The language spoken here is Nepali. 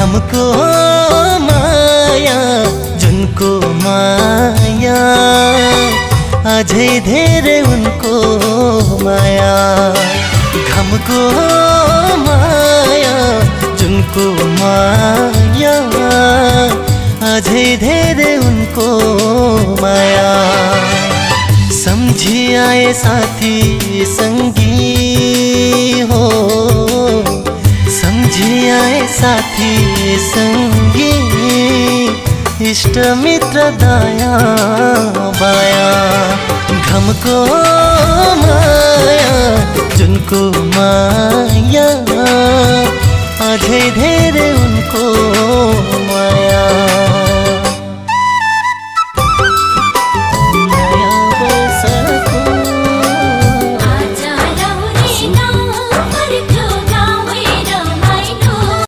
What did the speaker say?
घमको माया जुनको माया अझै धेरै उनको माया। घमको माया जुनको माया अझै धेरै उनको माया। सम्झी आए साथी संगी हो, सम्झी आए साथी संगी, इष्ट मित्र दया बाया। घमको माया जुनको माया अझै धेरै उनको माया।